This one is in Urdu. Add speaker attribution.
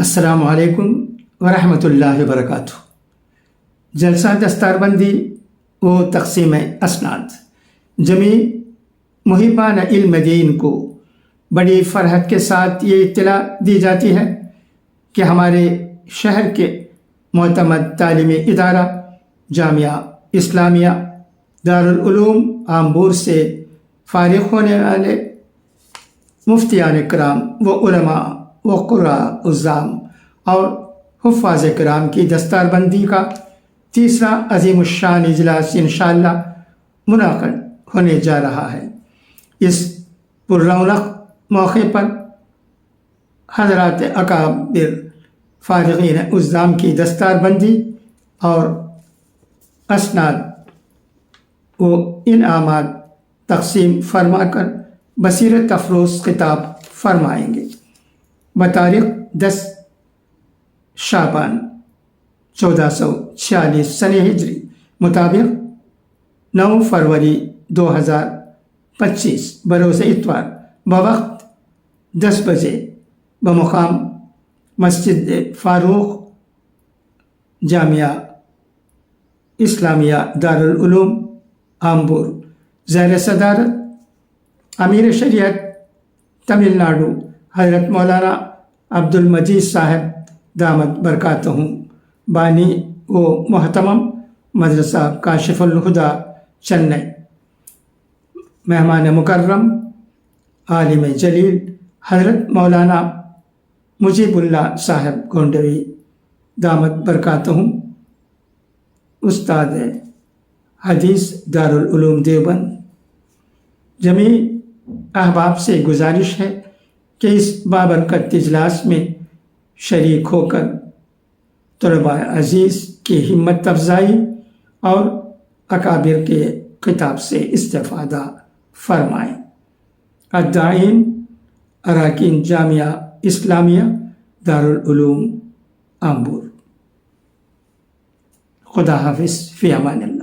Speaker 1: السلام علیکم ورحمۃ اللہ وبرکاتہ۔ جلسہ دستار بندی و تقسیم اسناد۔ جمیع محبان علم دین کو بڑی فرحت کے ساتھ یہ اطلاع دی جاتی ہے کہ ہمارے شہر کے معتمد تعلیمی ادارہ جامعہ اسلامیہ دارالعلوم آمبور سے فارغ ہونے والے مفتیان کرام و علماء و قراء عظام اور حفاظ کرام کی دستار بندی کا تیسرا عظیم الشان اجلاس انشاءاللہ منعقد ہونے جا رہا ہے۔ اس پررونق موقع پر حضرات اکابر فارغین عظام کی دستار بندی اور اسناد و انعامات تقسیم فرما کر بصیرت افروز خطاب فرمائیں گے۔ بتاریخ 10 شعبان 1446 سنہ ہجری مطابق 9 فروری 2025 بروز اتوار بوقت 10 بجے بمقام مسجد فاروق جامعہ اسلامیہ دارالعلوم آمبور زیر صدارت امیر شریعت تمل ناڈو حضرت مولانا عبد المجید صاحب دامت برکاتہم بانی و محتمم مدرسہ کاشف الہدیٰ چنئی، مہمان مکرم عالم جلیل حضرت مولانا مجیب اللہ صاحب گونڈوی دامت برکاتہم، استاد حدیث دارالعلوم دیوبند۔ جمیع احباب سے گزارش ہے کہ اس بابرکت اجلاس میں شریک ہو کر طلباء عزیز کی ہمت افزائی اور اکابر کے خطاب سے استفادہ فرمائیں۔ الداعین اراکین جامعہ اسلامیہ دارالعلوم آمبور۔ خدا حافظ، فی امان اللہ۔